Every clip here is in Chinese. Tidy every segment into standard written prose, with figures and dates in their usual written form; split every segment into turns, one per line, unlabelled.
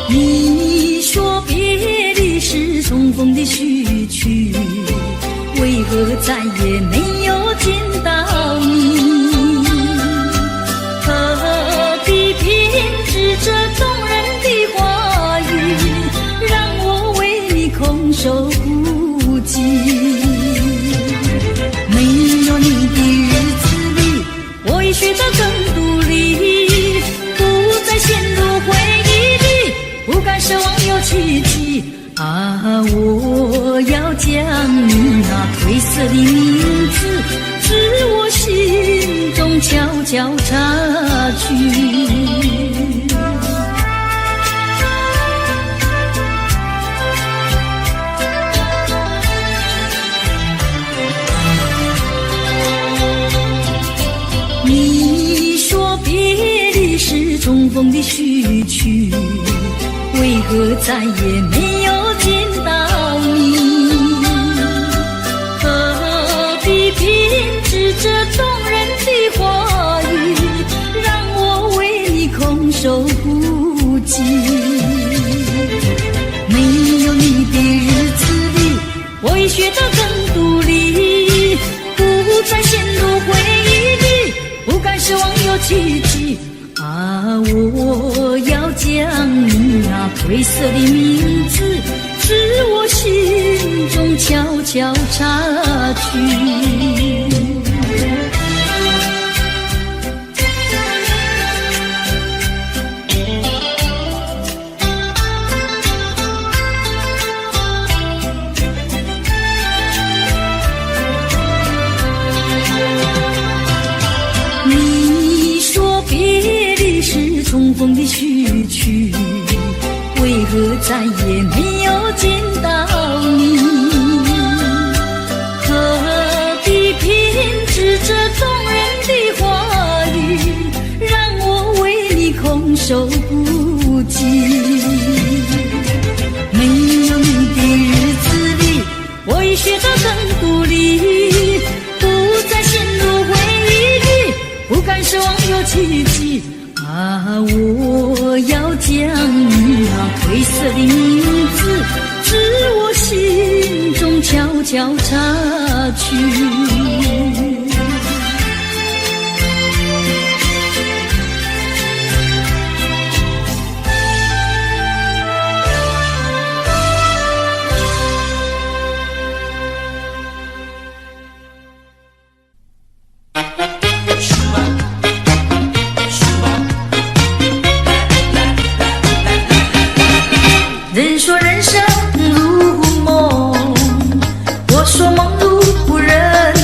你说别离是重逢的序曲，为何再也没有见到你？何必偏执这动人的话语，让我为你空守孤寂。没有你的日子里，我已学得更独立，不再陷入回忆里，不敢奢望有奇迹。啊，我要将你那褪色的名字，自我心中悄悄擦去。你说别离是重逢的序曲，为何再也没有见到你？何必偏执这动人的话语，让我为你空守孤寂。没有你的日子里，我已学得更独立，不再陷入回忆里，不敢奢望有奇迹。啊，我要将你那褪色的名字，自我心中悄悄擦去。重逢的序曲，为何再也没有见到你？何必偏执这动人的话语，让我为你空守孤寂。没有你的日子里，我已学得更独立，不再陷入回忆里，不敢奢望有奇迹。啊，我要将你那褪色的名字，自我心中悄悄擦去。人说人生如梦，我说梦如人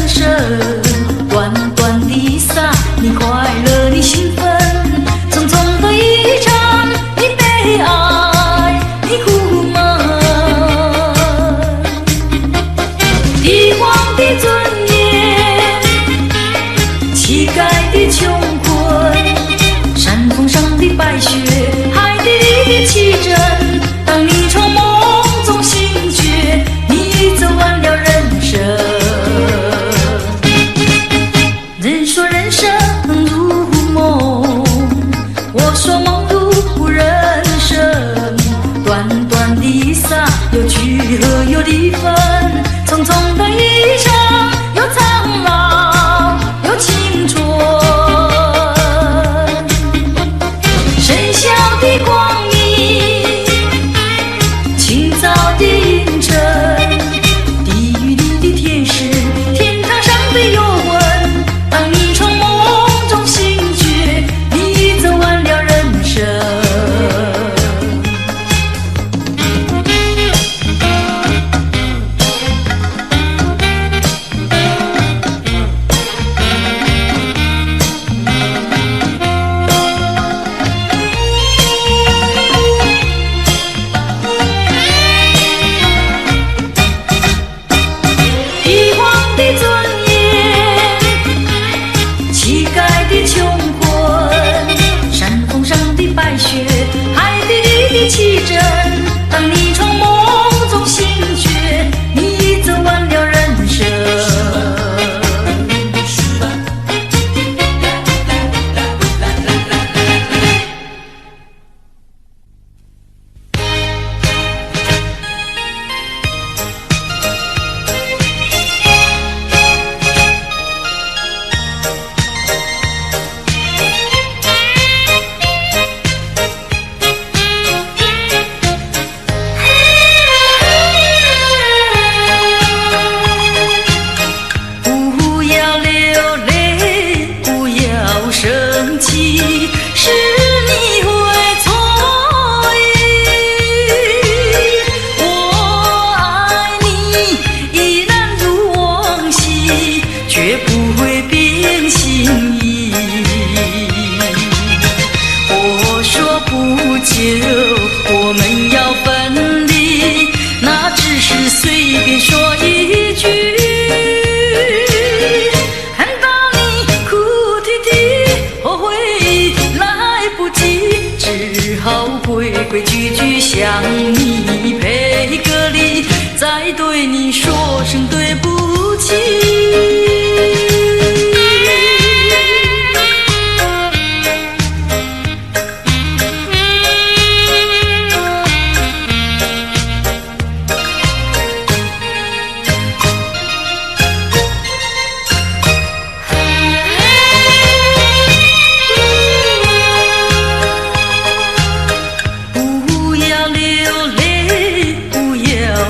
好规规矩矩向你赔个礼，再对你说声对不起。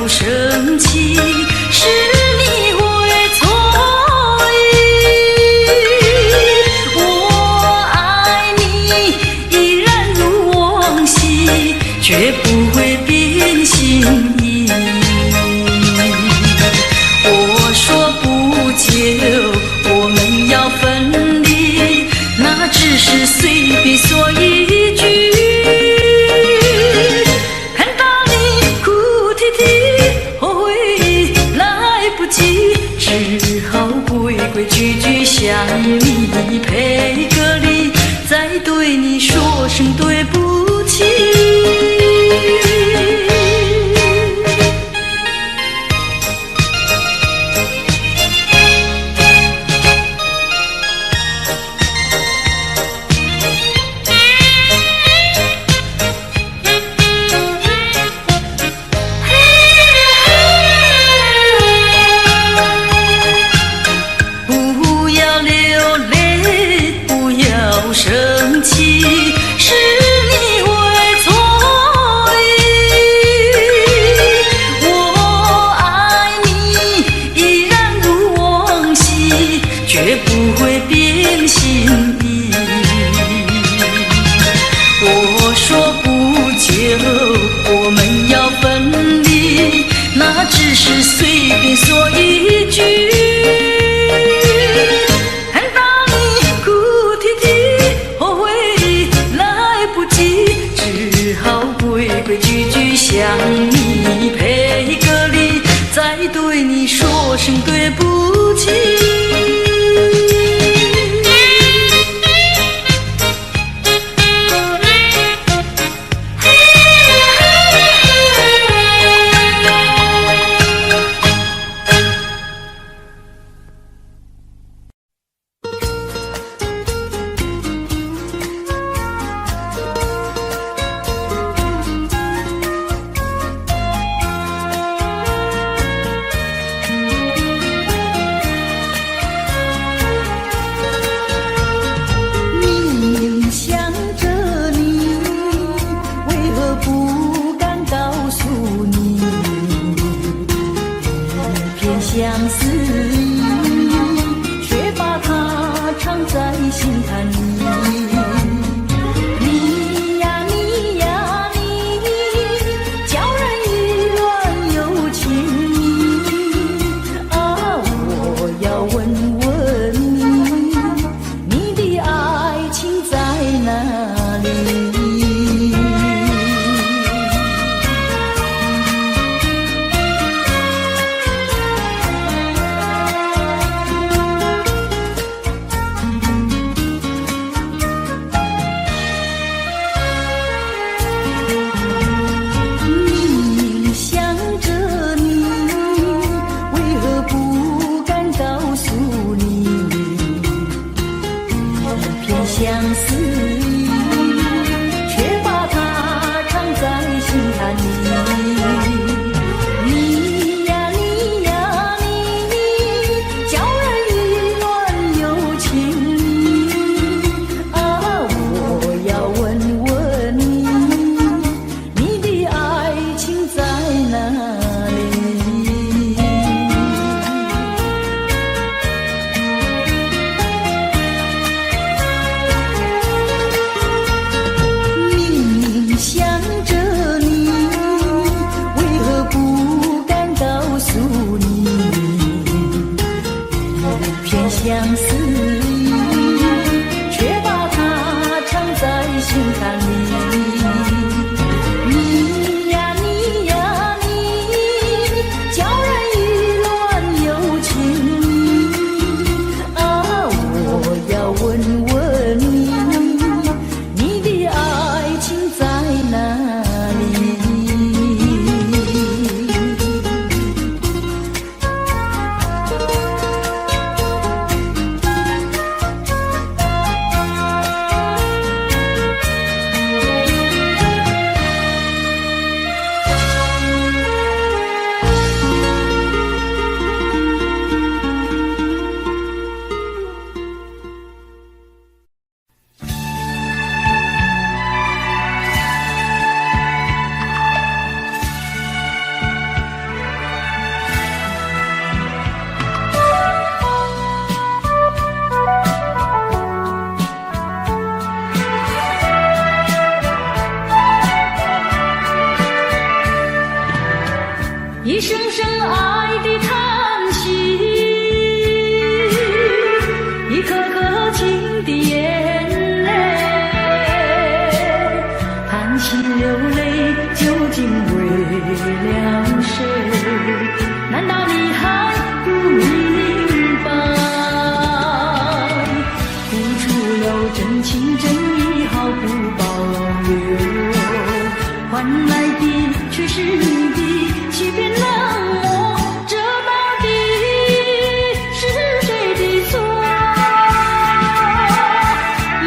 生气是你会错意，我爱你依然如往昔，绝不会变心意。我说不久我们要分离，那只是随便说一句。只好规规矩矩向你赔个礼，再对你说声对不起。生气是你会错意，我爱你依然如往昔，绝不会变心意。我说不久我们要分离，那只是随便说一句。规规矩矩向你赔个礼，再对你说声对不起。心流泪，究竟为了谁？难道你还不明白？付出了真情真意，毫不保留，换来的却是你的欺骗冷漠。这到底是谁的错？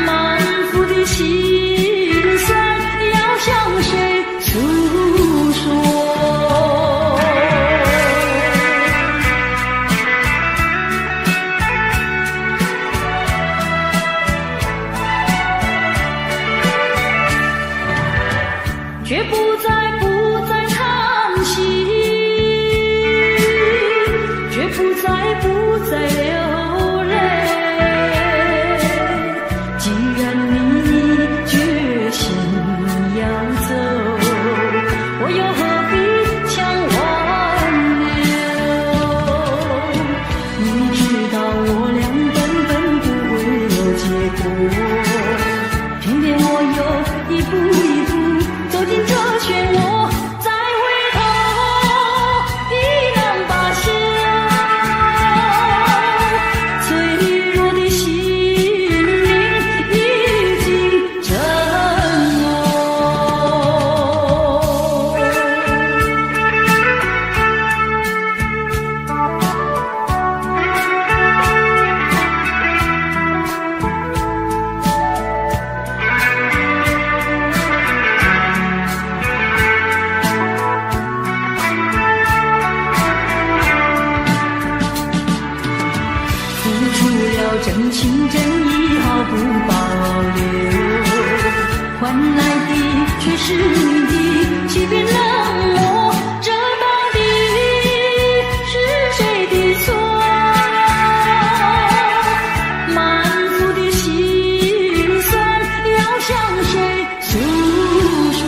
满腹的心酸要向谁诉说？却不再叹息，却不再流泪。既然你决心要走，我又何必强挽留？你知道我俩根本不会有结果，偏偏我又一步一步走进这漩涡，再回头已难罢休。脆弱的心灵已经震聋。真情真意毫不保留，换来的却是你的欺骗冷漠。这到底是谁的错？满腹的心酸要向谁诉说？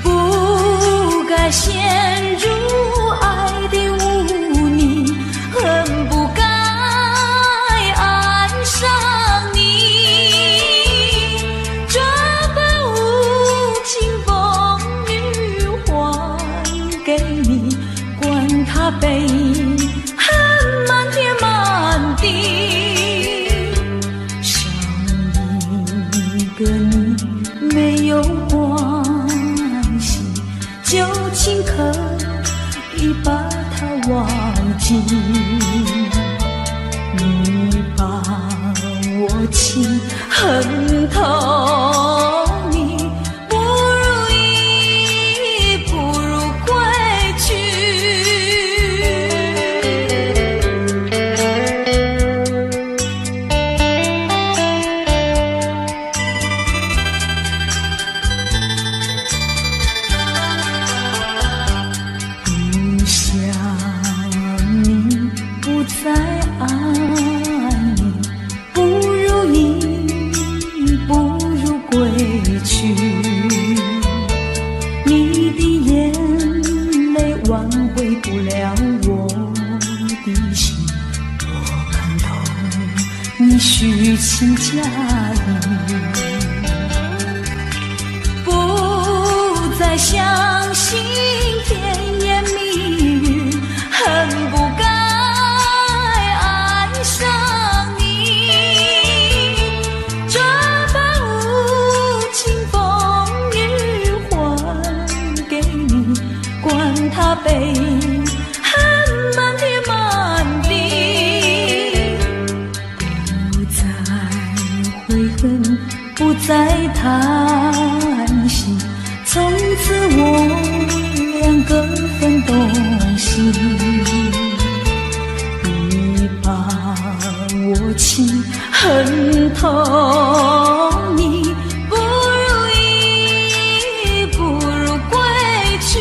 不该陷入爱的污泥，恨不该爱上你，这般无情风雨还给你，管他悲恨满天满地，少一个你没有关系，就请可以把它忘记。你把我情恨透，你不如意，不如归去。不想你，不再爱你，不如意，不如归去。你的眼泪挽回不了我的心，我看透你虚情假意，不再相信甜言蜜语，恨不该爱上你，这般无情风雨还给你，管他悲恨满天满地，不再悔恨，不再叹息，从此我两个分东西。你把我情恨透，你不如意，不如归去。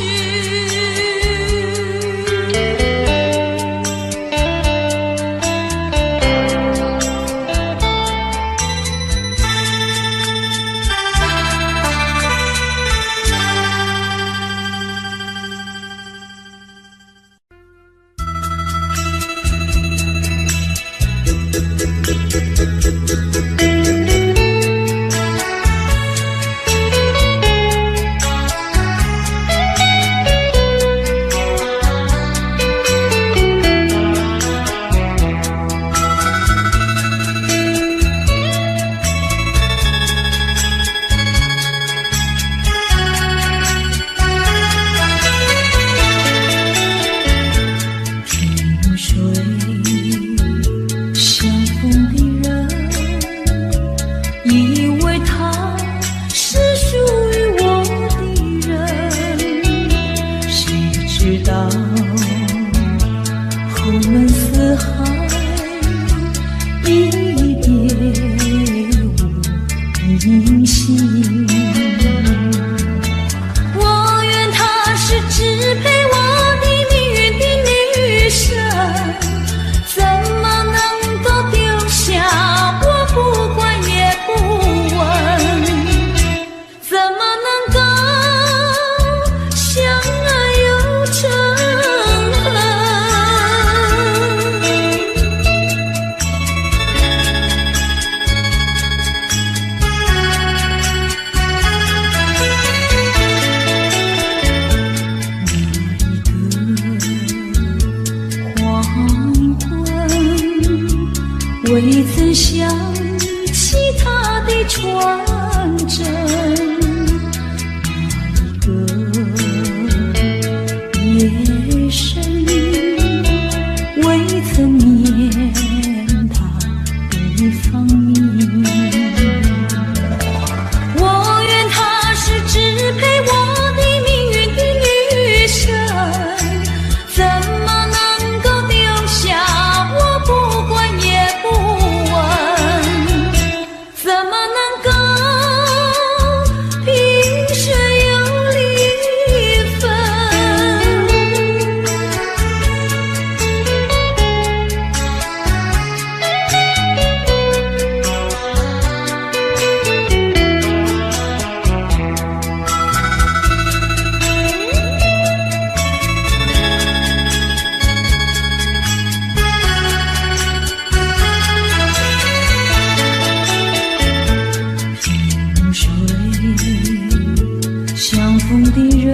相逢的人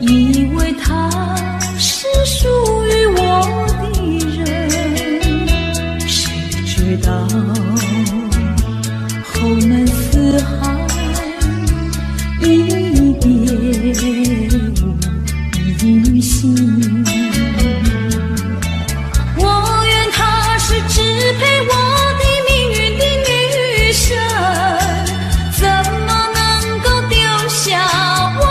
以为他是属于我的人，谁知道后门四海一别无音信。我愿他是支配我的命运的女神，怎么能够丢下我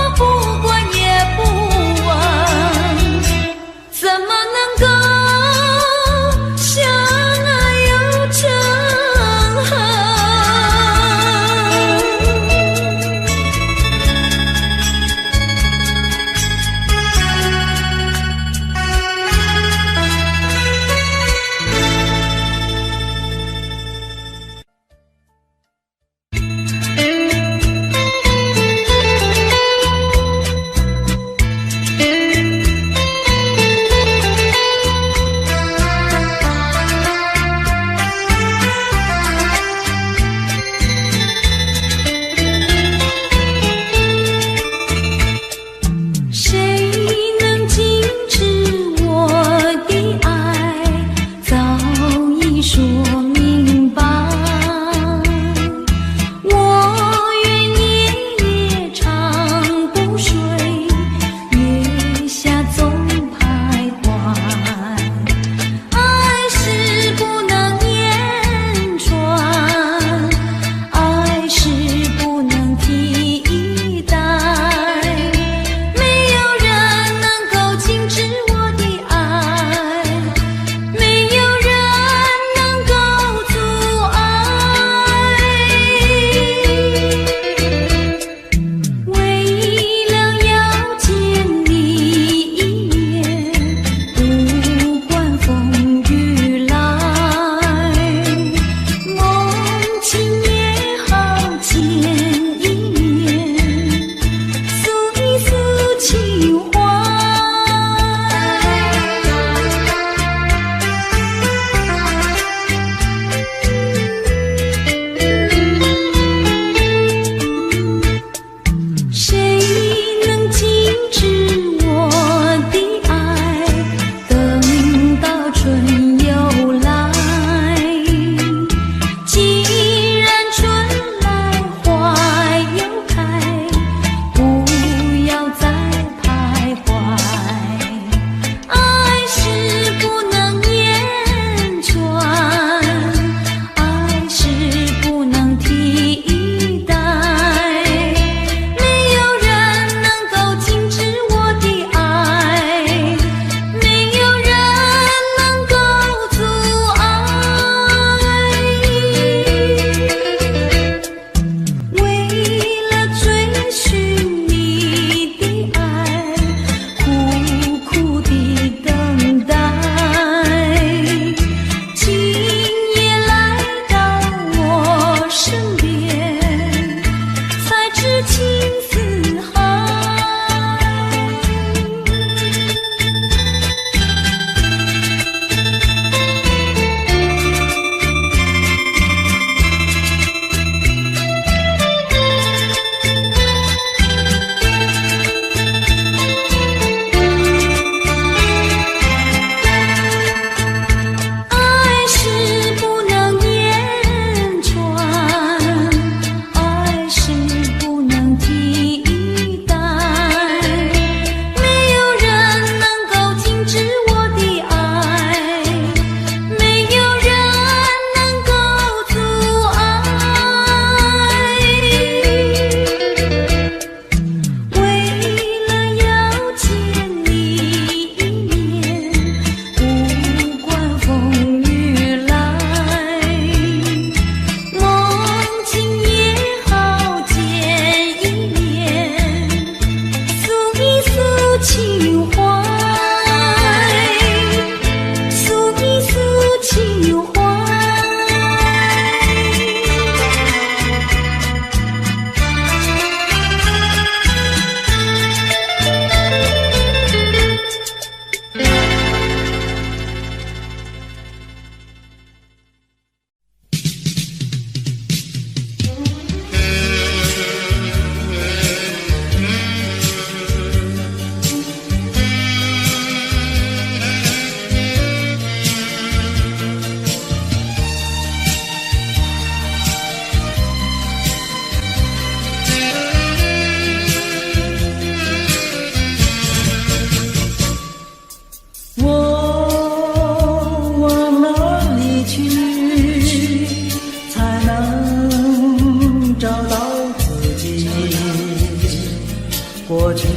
过去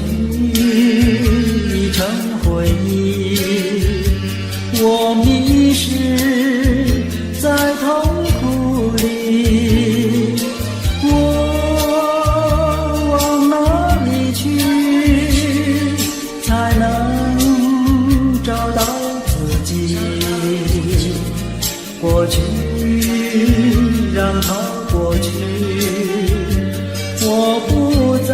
已成回忆，我迷失在痛苦里，我往哪里去才能找到自己？过去让它过去，我不再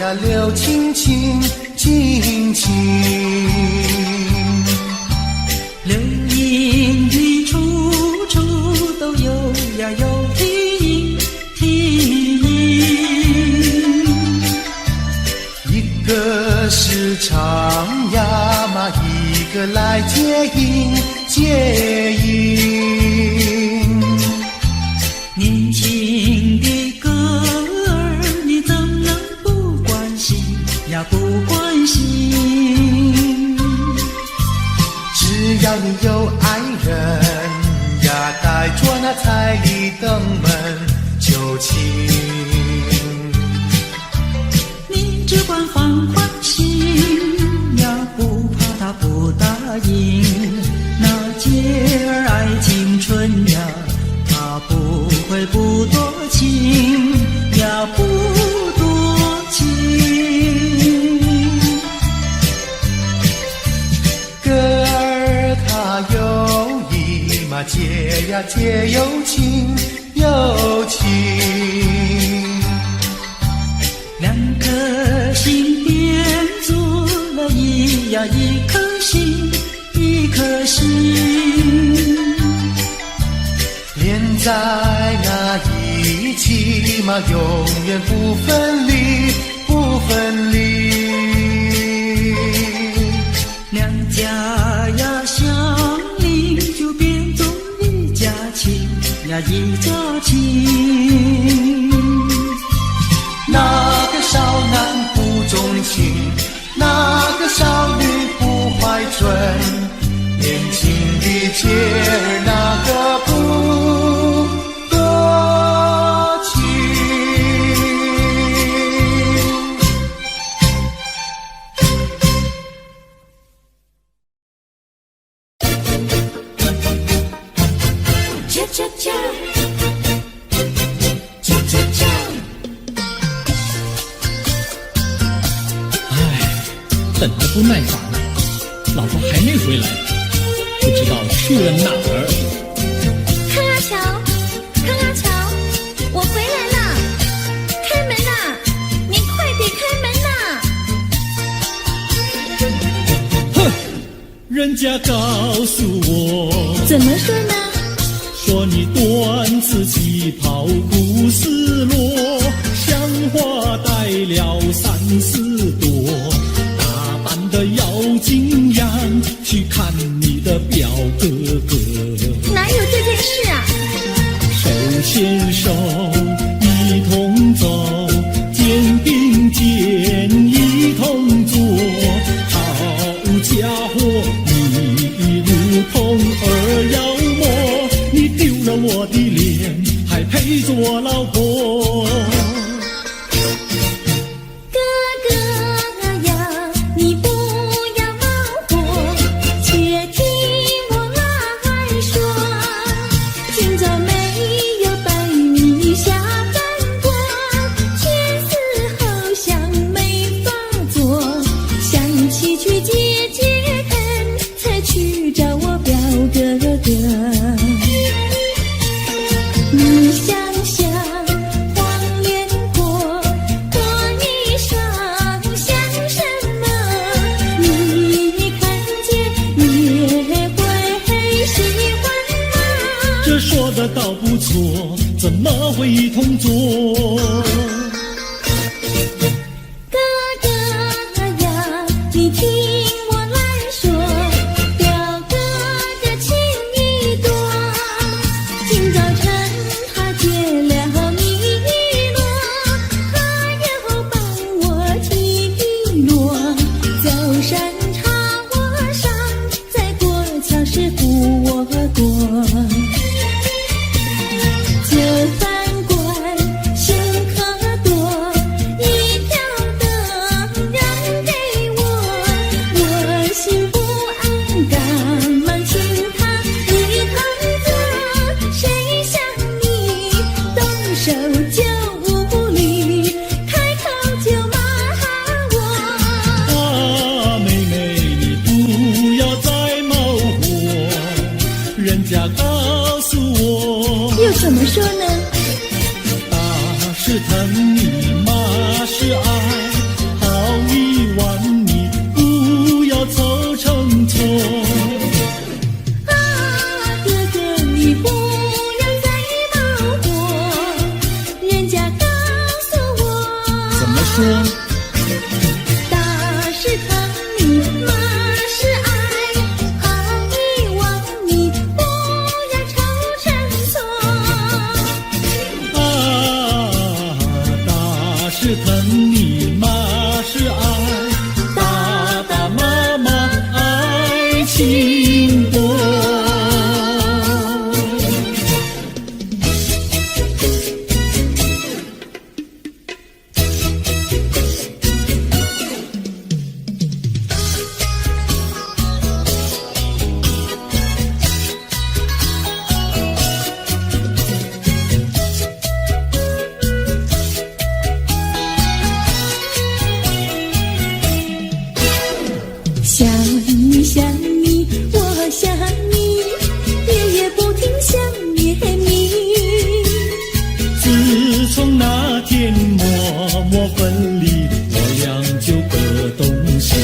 呀留青青，青青。
流萤的处处都有呀有啼啼，
一个是唱呀嘛，一个来接应接应。
年轻的歌儿，你怎能不关心呀不关心？
只要你有爱人呀，带着那彩礼登门就亲。
你只管放宽心呀，不怕他不答应。那姐儿爱青春呀，他不会不多情呀，不多情。
歌儿它有意嘛，结呀结有情有情。
两颗心变做了一颗心，一颗心。
连在那一起嘛，永远不分离，不分离。
两家呀相邻，就变作一家亲呀一家亲。
那个少男不钟情，那个少女不怀春，年轻的姐儿那个不多情。
恰恰恰，恰恰恰。
等得不耐烦了，老婆还没回来，不知道去了哪儿。
康阿乔，康阿乔，我回来了，开门呐！你快点开门呐！
哼，人家告诉我，
怎么说呢？
说你短次旗袍不丝落，像花戴了3、4朵。的要紧样去看你的表哥哥，
哪有这件事啊？
手牵手一同走，肩并肩一同坐。好家伙，你如同儿摇磨，你丢了我的脸，还陪着我老婆。
你想想黄连果，果泥上像什么？你看见也会喜欢吗？
这说的倒不错，怎么会一同做？
哥哥呀，你听我来说，表哥的情意多。今早晨他接了米罗，他又帮我提摞，走山茶我上，再过桥是扶我过。就饭馆请客多，一条灯让给我，我心不安，赶忙请他一同坐。谁想你动手就无理，开口就骂我。
啊，妹妹，你不要再冒火，人家告心多。
想你想你，我想你，夜夜不停想念你。
自从那天默默分离，我俩就各东西。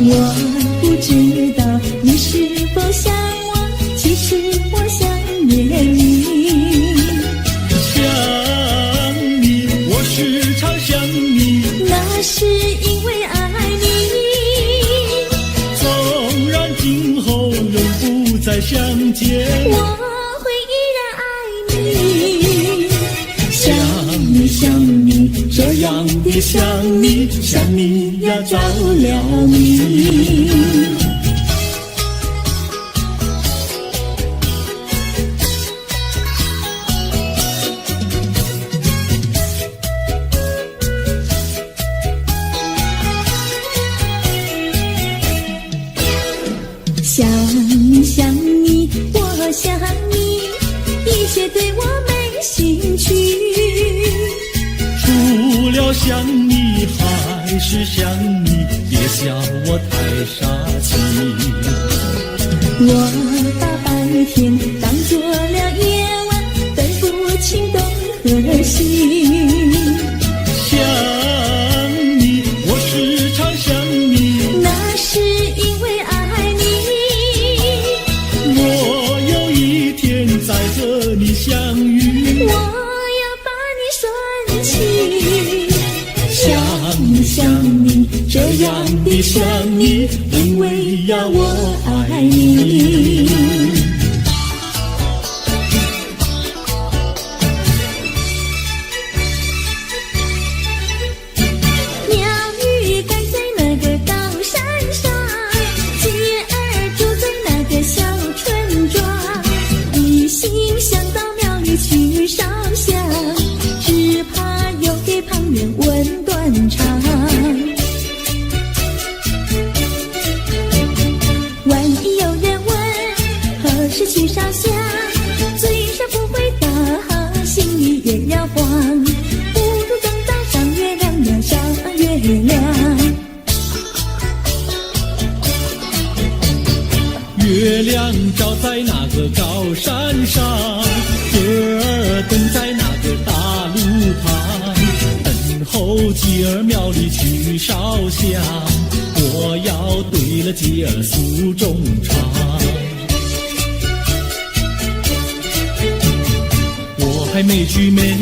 我不知道你是否想我，其实我想念你。
想你，我时常想你，
那是因为爱你。
纵然今后永不再相见，
我会依然爱你。想你想你，这样的想你，想你呀着了迷。想你想你，我想你，一切对我没兴趣。
除了想你还是想你，别笑我太傻气。
我把白天当作了夜晚，分不清东和西。
想你，我时常想你，
那是因为爱你。
我有一天再和你相遇，
我要把你拴起。想你想你，这样的想你，因为呀我爱你。鸟语盖在那个高山上，鸡儿住在那个小村庄。一心想到庙里去烧香，只怕又给旁人问断肠。万一有人问何时去烧香，嘴上不回答，心里也要慌。不如等到上月亮呀，上月亮。
月亮照在那个高山上，歌儿等在那个大路旁，等候鸡儿庙里去烧香，我要对了鸡儿诉衷肠。我还没娶妹，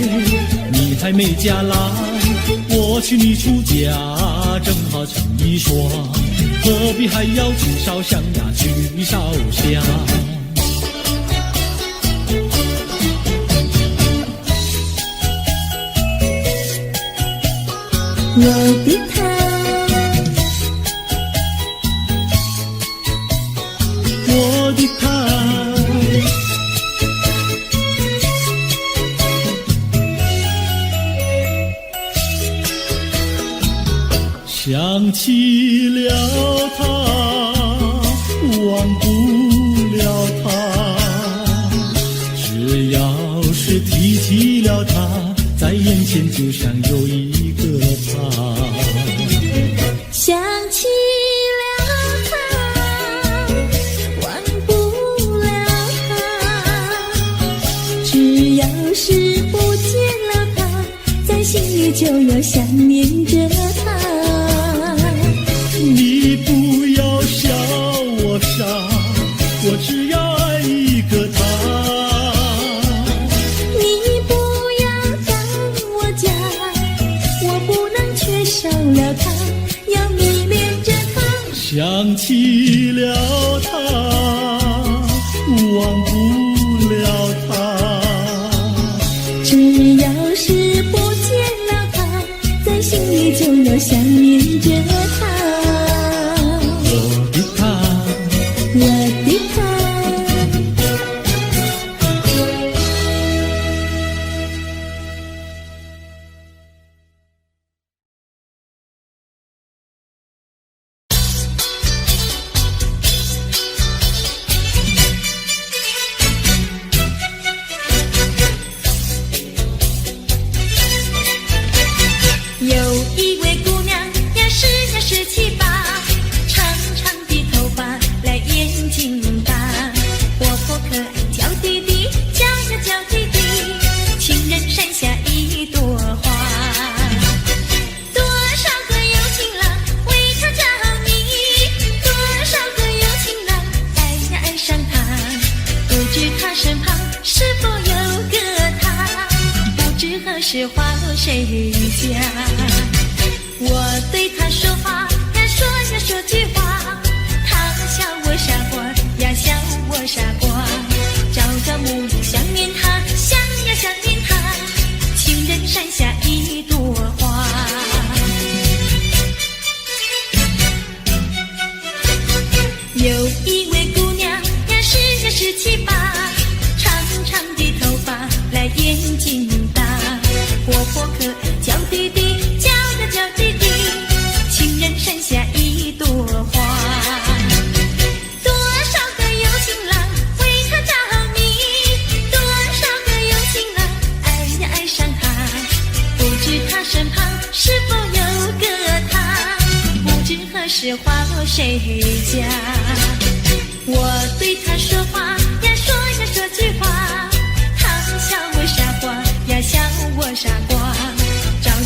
你还没嫁来，我娶你出嫁，正好成一双，何必还要去烧香呀，去烧香。
我的他，
我的他，想起了他，忘不了他，只要是提起了他，在眼前就像有一个他。
想起了他，忘不了他，只要是不见了他，在心里就要想念着他。
你不要笑我傻，我只要爱一个他。
你不要当我假，我不能缺少了他，要迷恋着他。
想起了他，忘不了他，
只要是不见了他，在心里就要想念着他。
我的他。
是花谁家？我对他说话呀，说句话，他笑我傻瓜呀，笑我傻瓜。朝暮暮想念他，想念他，情人山下一朵花。有一位姑娘呀，17、18，长长的头发，来眼睛大，活泼可爱，娇滴滴，娇滴滴，情人山下一朵花。多少个有情郎为她着迷，多少个有情郎爱上她，不知她身旁是否有个他，不知何时花落谁家。我对他说话呀，说句话，他笑我傻瓜呀，笑我傻瓜。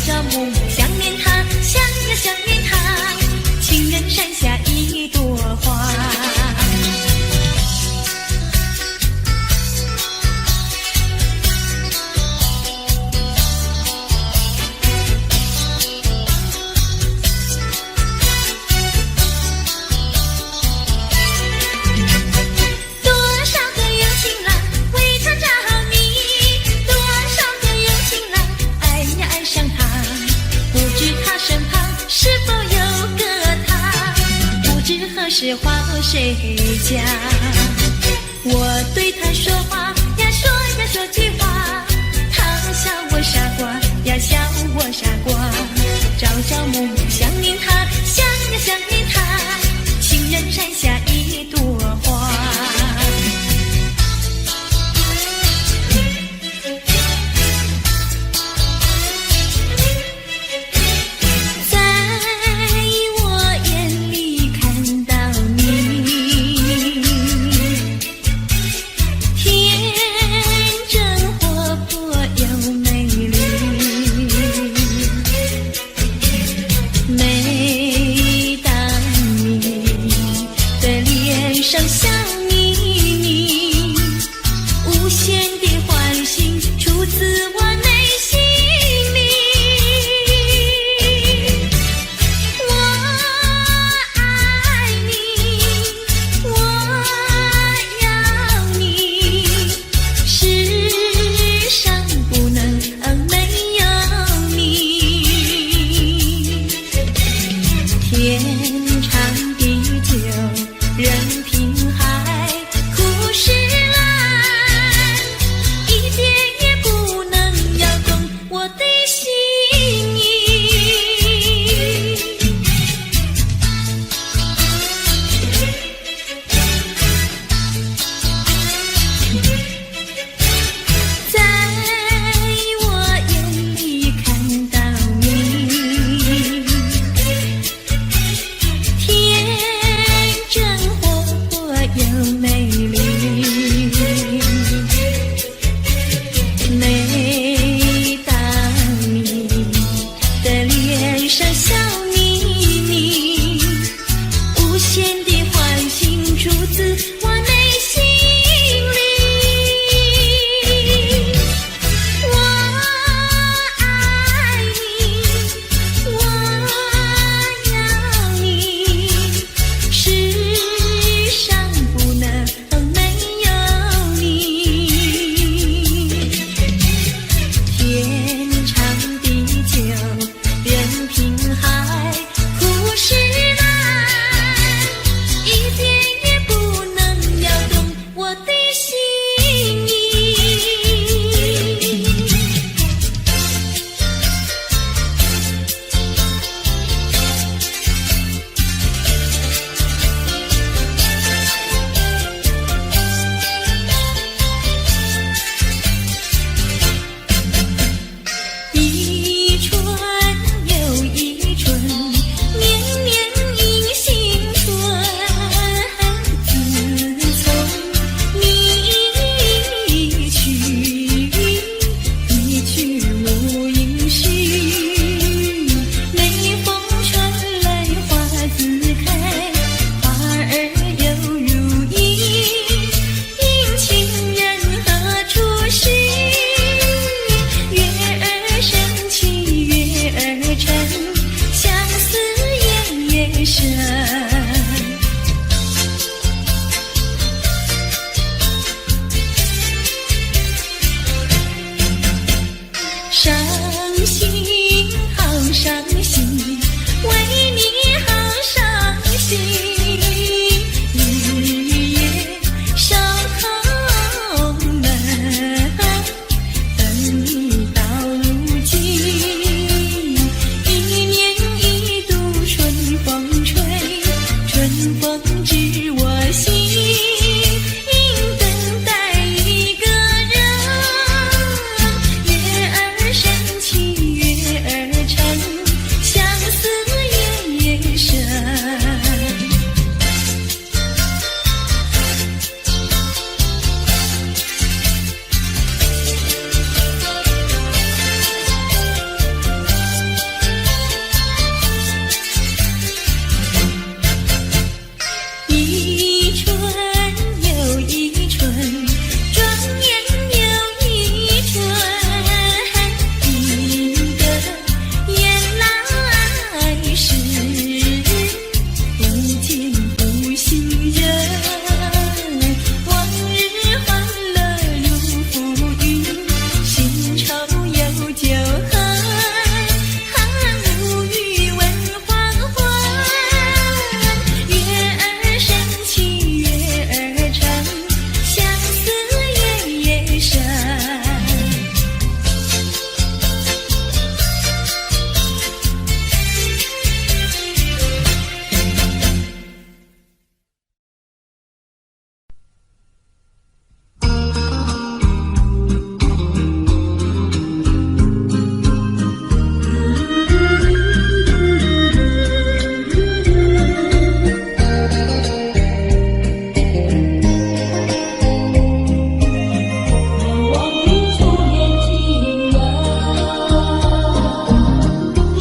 朝暮暮想念他，想念他，情人山下一朵花。是花落谁家？我对他说话呀，说句话，他笑我傻瓜呀，笑我傻瓜。朝暮暮想念他，想念他，情人山下一朵花。每当你风知我心，等待一个人。月儿升起月儿沉，相思夜夜深。一春又一春，转眼又一春，一个雁来时，不见不行人。往日欢乐如浮云，新愁又旧恨，无语问黄昏。月儿升起月儿沉，相思夜夜深。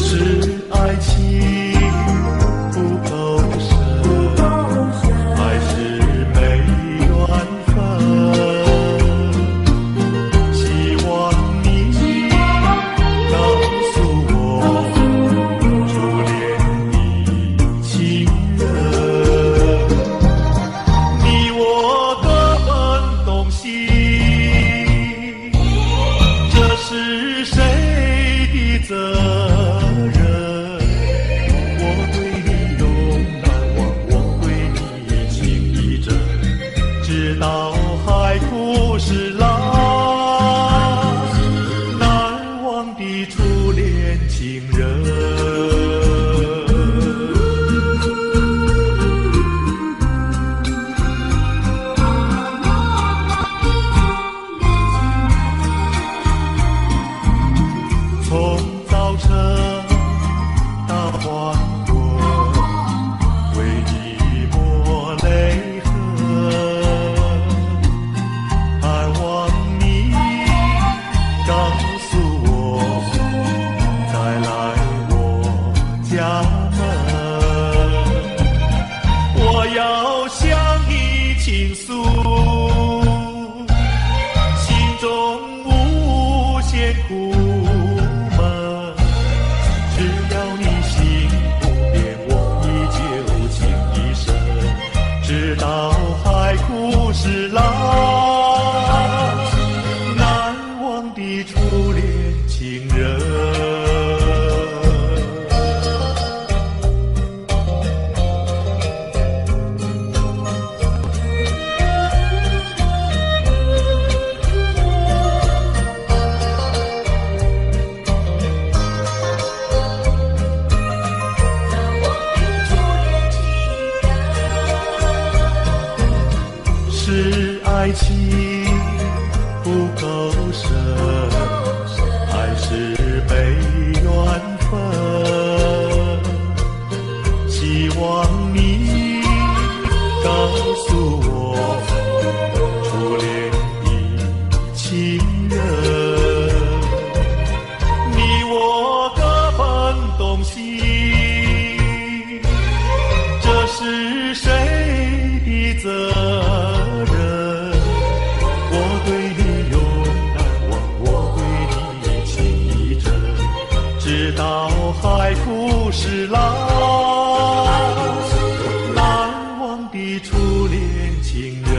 是爱情不够深，还是没缘分？希望你告诉我，初恋的情人，你我各分东西，这是谁的责任？我对你永难忘，我对你情意真，直到海枯石烂，难忘的初恋情人。从早晨到黄昏，为你抹泪痕，盼望你告诉我，再来我家门。我要向你倾诉，心中无限苦闷。只要你心不变，我依旧情一生，直到海枯石烂，难忘的初恋情人。是爱情不够深，还是没缘分？希望你告诉我，初恋的情人，你我各分东西，这是谁的责任？我对你永难忘，我对你情意真，直到海枯石烂，难忘的初恋情人。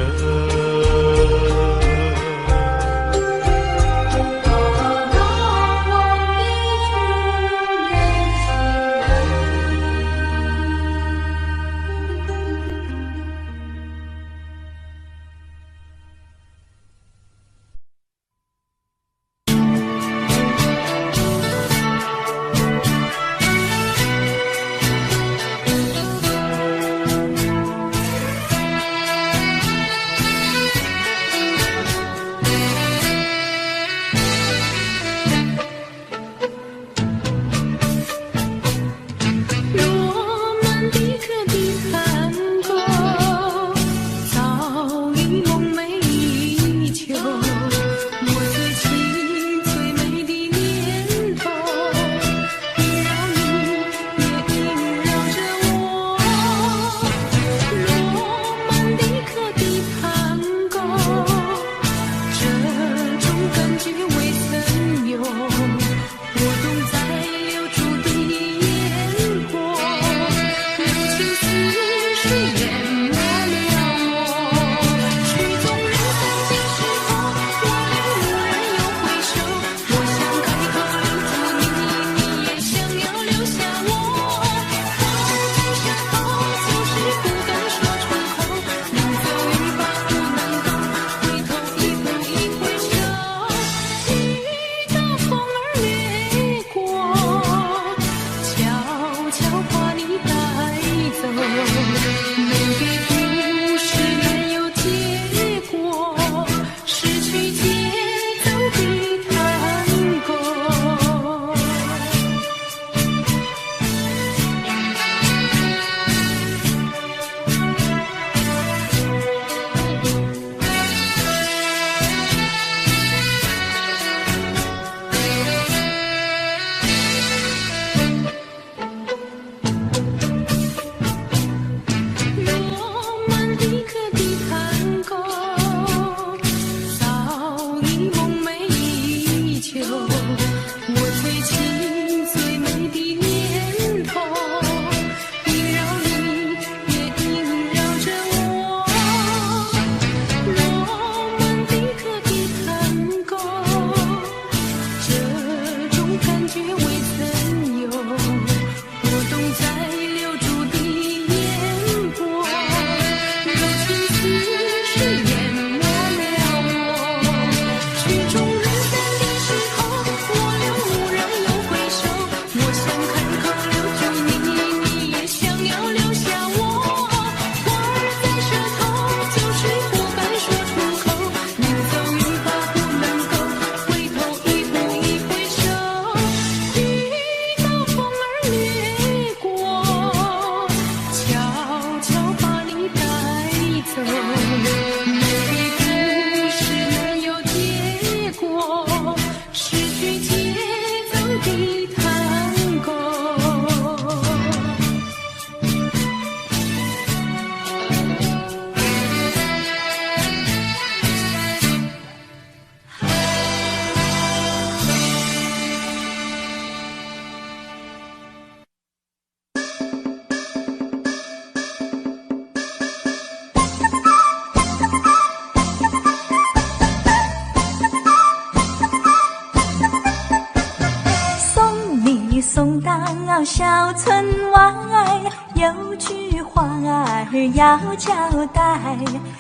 走，你的故事没有结果，失去节奏的探戈。
送到小村外，有句话儿要交代，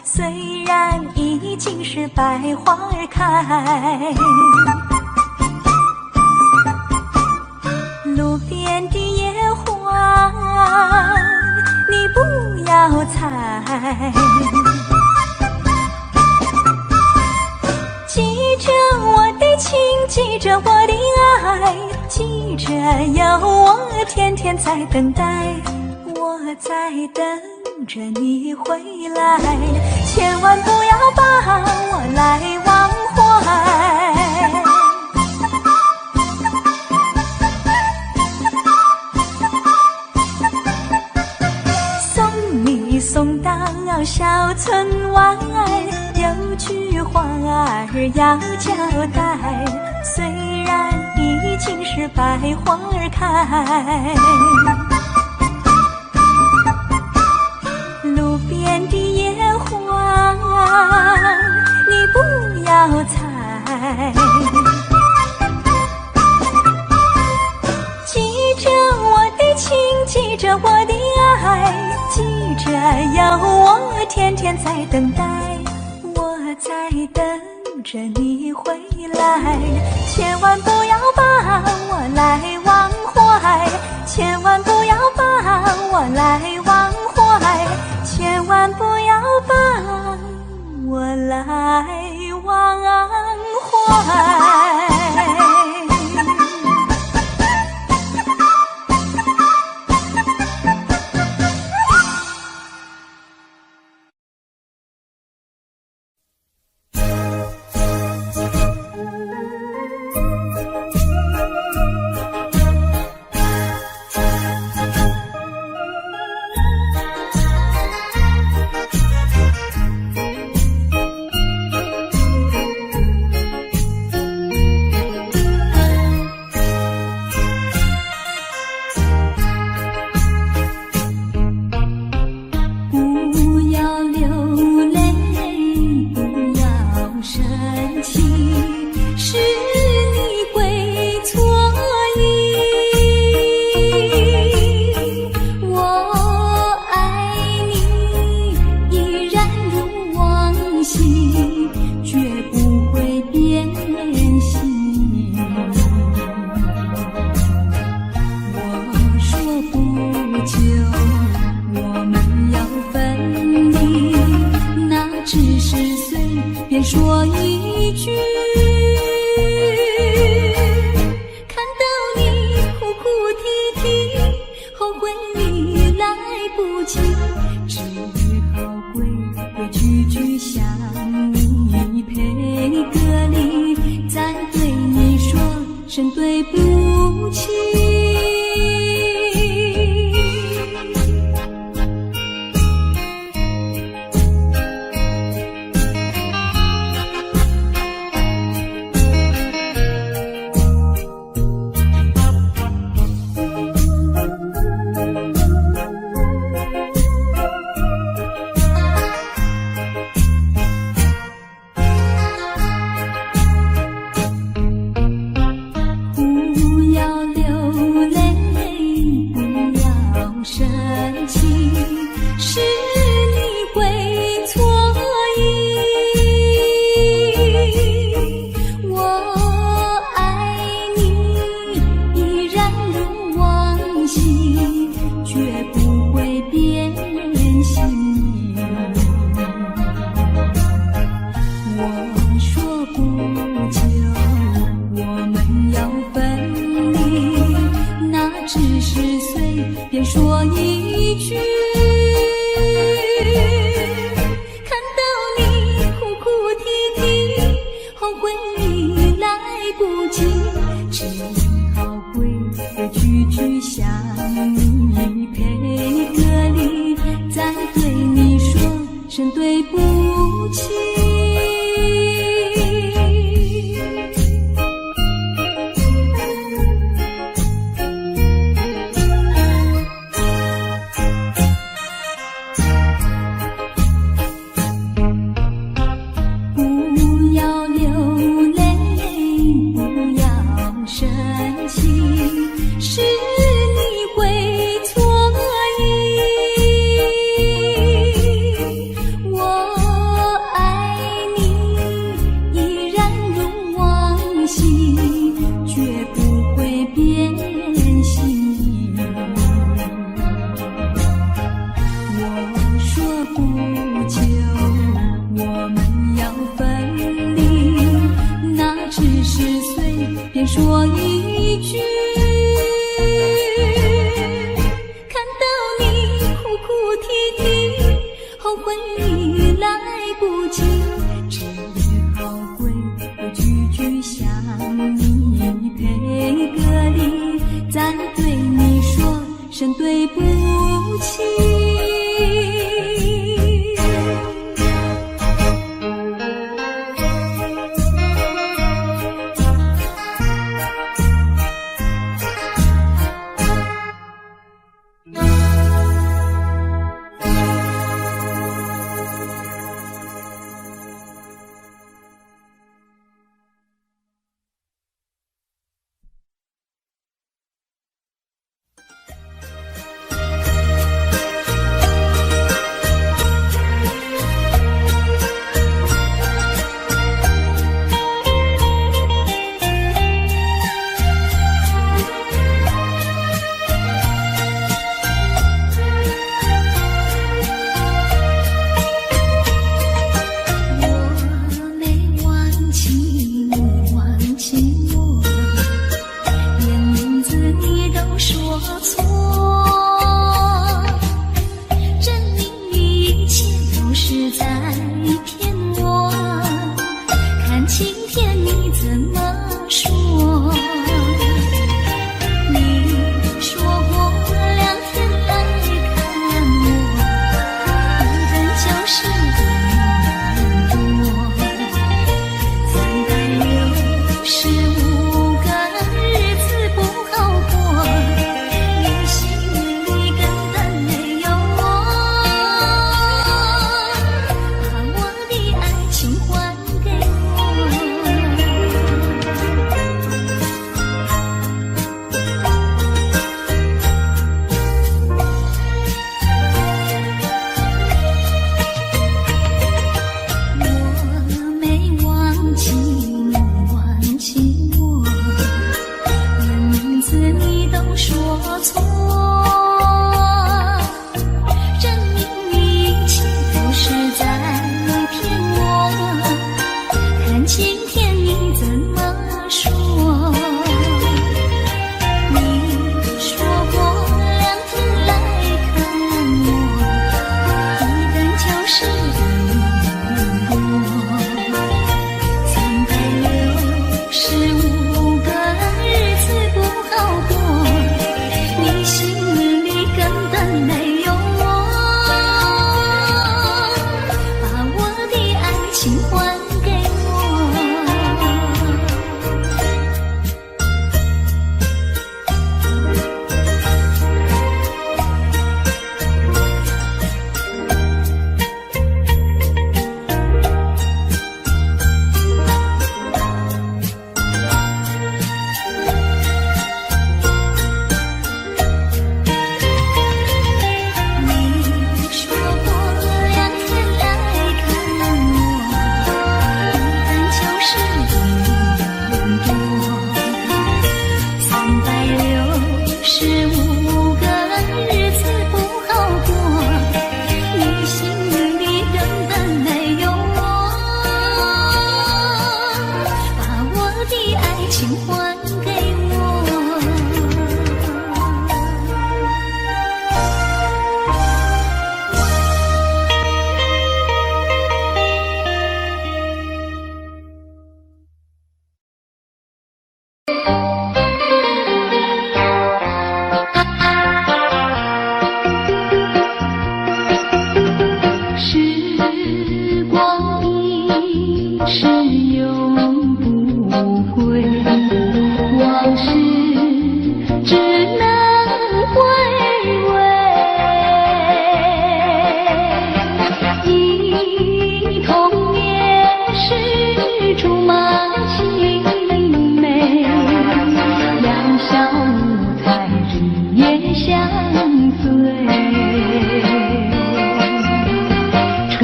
虽然已经是百花儿开，路边的野花你不要采，记着我的情，记着我的爱，记着有我天天在等待，我在等着你回来，千万不要把我来忘怀。送你送到小村外，有句话儿要交代，虽然已经是百花儿开，路边的野花你不要采，记着我的情，记着我的爱，记着有我天天在等待，我在等着你回来，千万不要把我来忘怀，千万不要把我来忘怀，千万不要把我来忘怀。说一句，看到你哭哭啼啼，后悔已来不及，只好规规矩矩向你赔个礼，再对你说声对不起。对你说声对不起。不要流泪，不要生气，是你会错意。我爱你依然如往昔，绝不会变心。我说不久我们要分离，那只是随便说一句。看到你哭哭啼啼，后悔已来不及，只好归归句句向你赔个礼，再对你说声对不起。我没忘记你，忘记我，连名字你都说错，证明一切都是在骗我。看今天你怎么说？你说过2天来看我，一本就是1年多。365个日子不好过，你心里根本没有我，把我的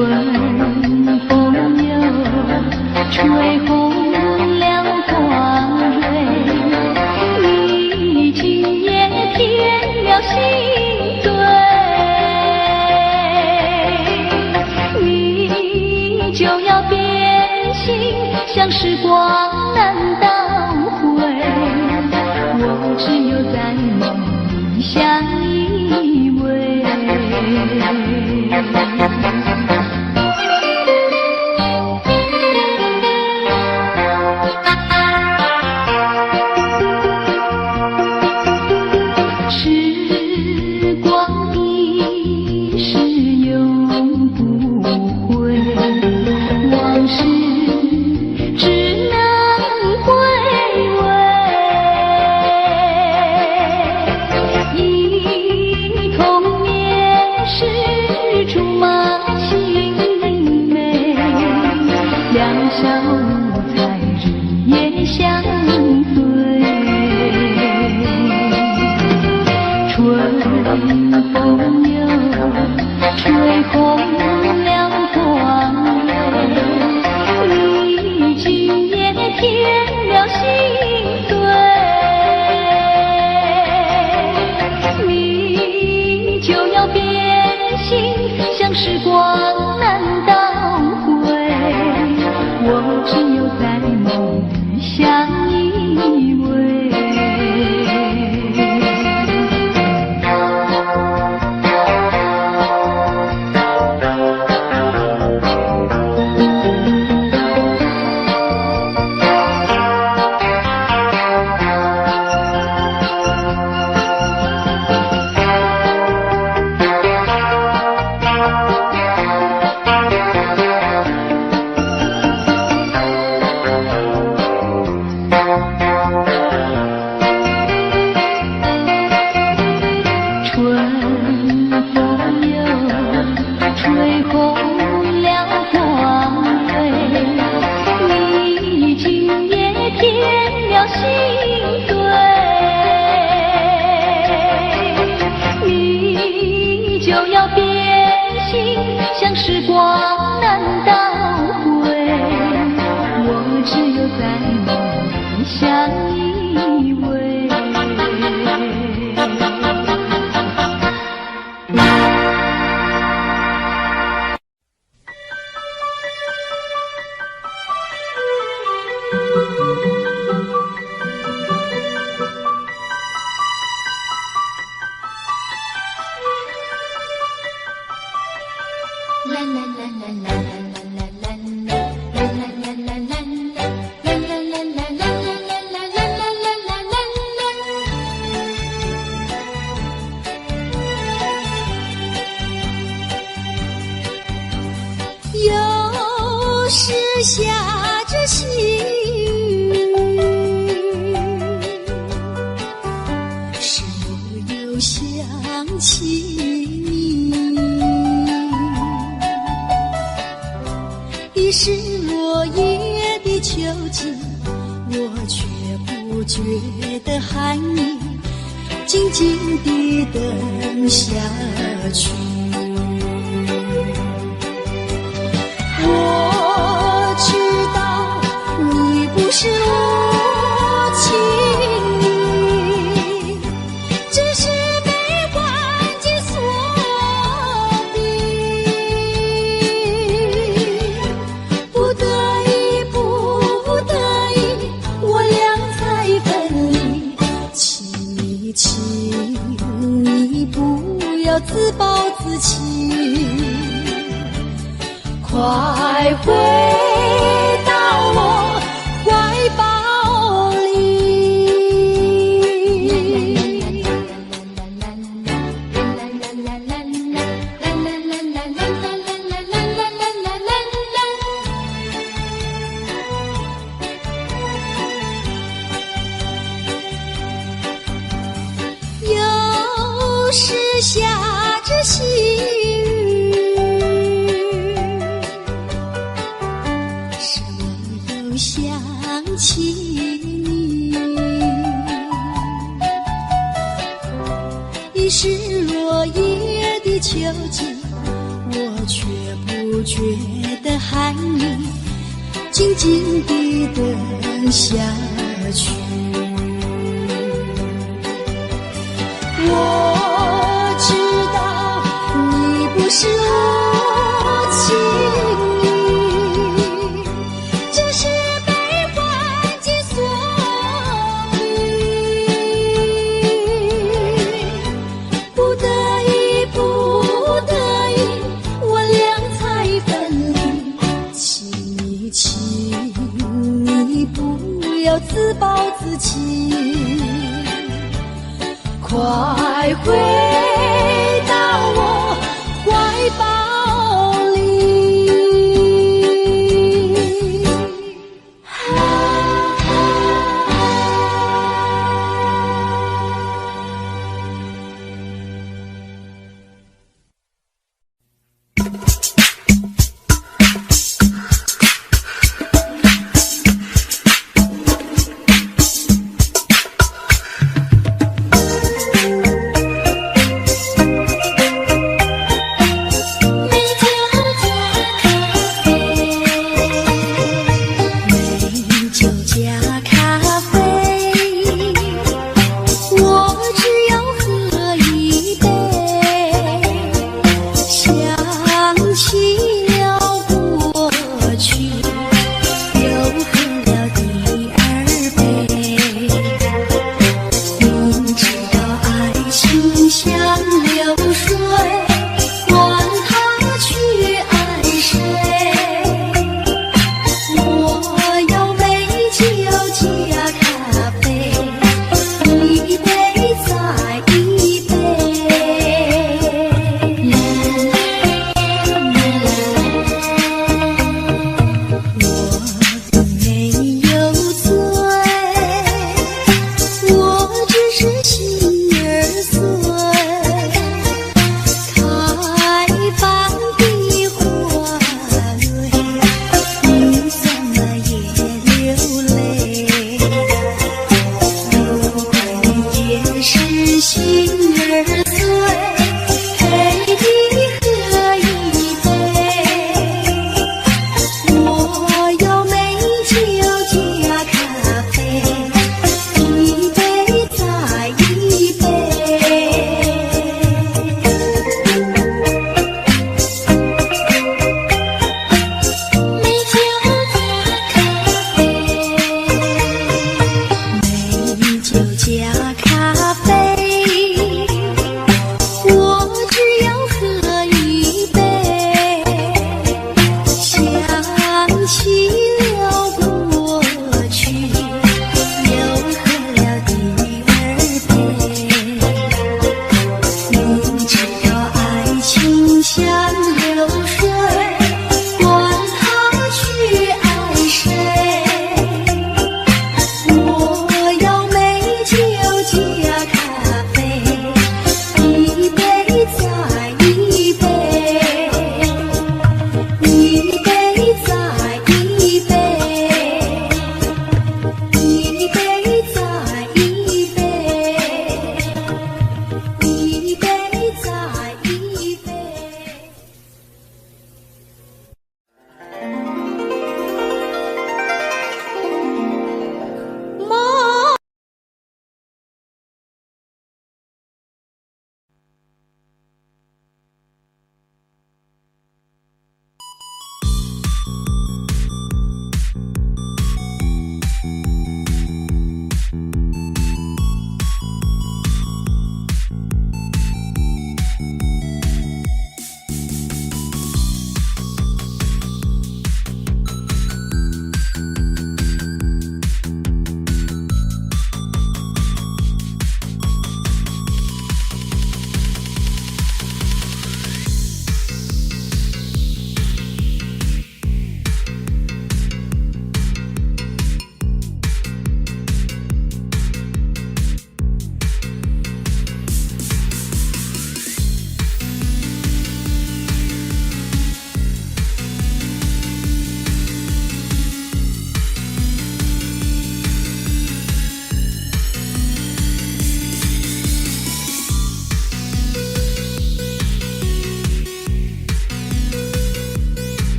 春风又吹红了花蕊，你今夜添了心醉，你就要变心，像时光难倒回，我只有在梦里相依偎。时光一逝永不回，往事只能回味。忆童年时竹马青梅，两小无猜日夜相随。春风又吹红了花蕊，你今夜添了心醉，你就要变心，像时光难倒回，我只有在梦里相依偎。吹红了花蕊，你今夜添了心醉，你就要变心，像时光难倒回，我只有在梦里相依偎。
又是下着细雨，是我又想起你，已是落叶的秋景，我却不觉得寒意，静静地等下去。我知道你不是无情意，只是没关紧锁闭，不得已，不得已，我俩才分离。请你不要自暴自弃，快回到我怀抱里。又是下着细雨，是我又想起你，已是落叶的秋景，我却不觉觉得寒意静静地等下去。我知道你不是无情意，只是被环境所逼，不得已，不得已，我俩才分离。请你不要自暴自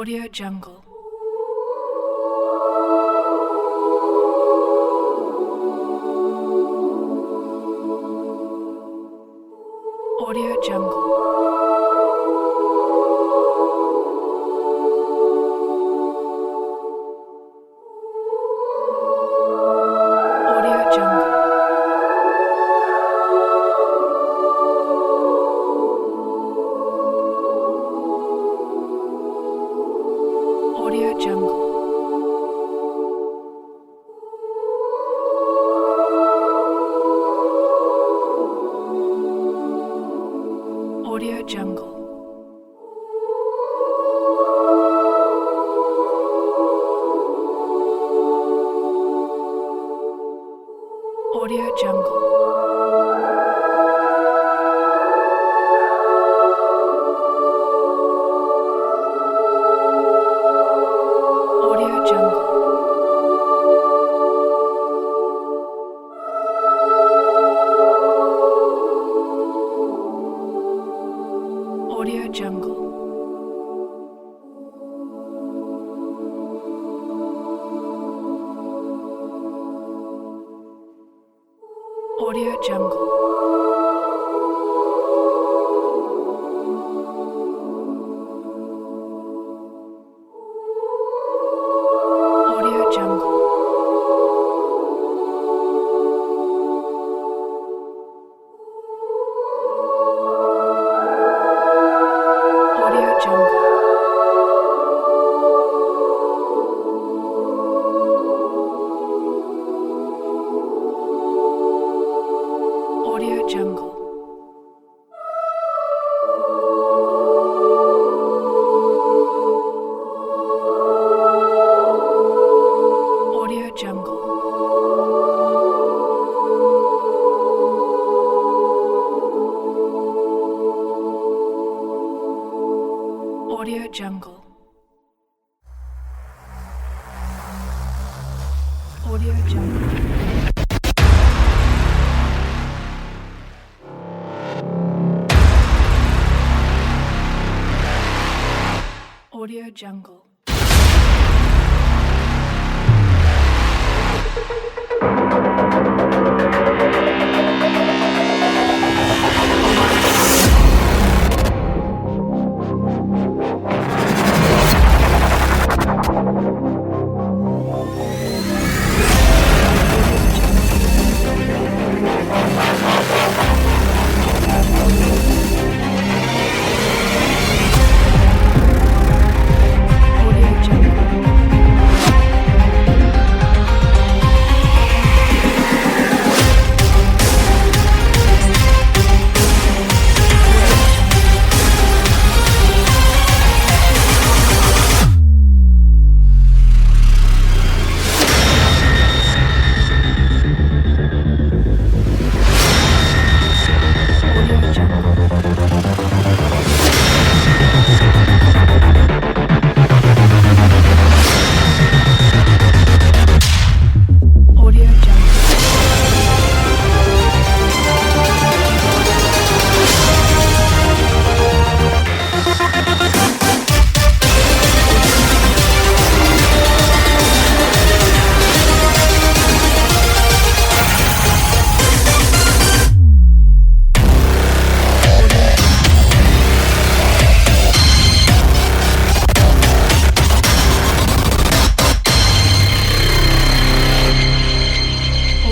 Audio Jungle. Audio Jungle. Audio Jungle. Audio Jungle. Audio Jungle. Audio Jungle. Audio Jungle. Audio Jungle. Audio Jungle. Audio Jungle. Audio Jungle. Audio Jungle. Audio Jungle. Audio Jungle. Audio Jungle. Audio Jungle.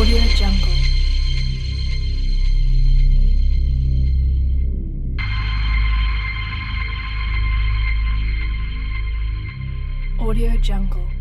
Audio Jungle. Audio Jungle.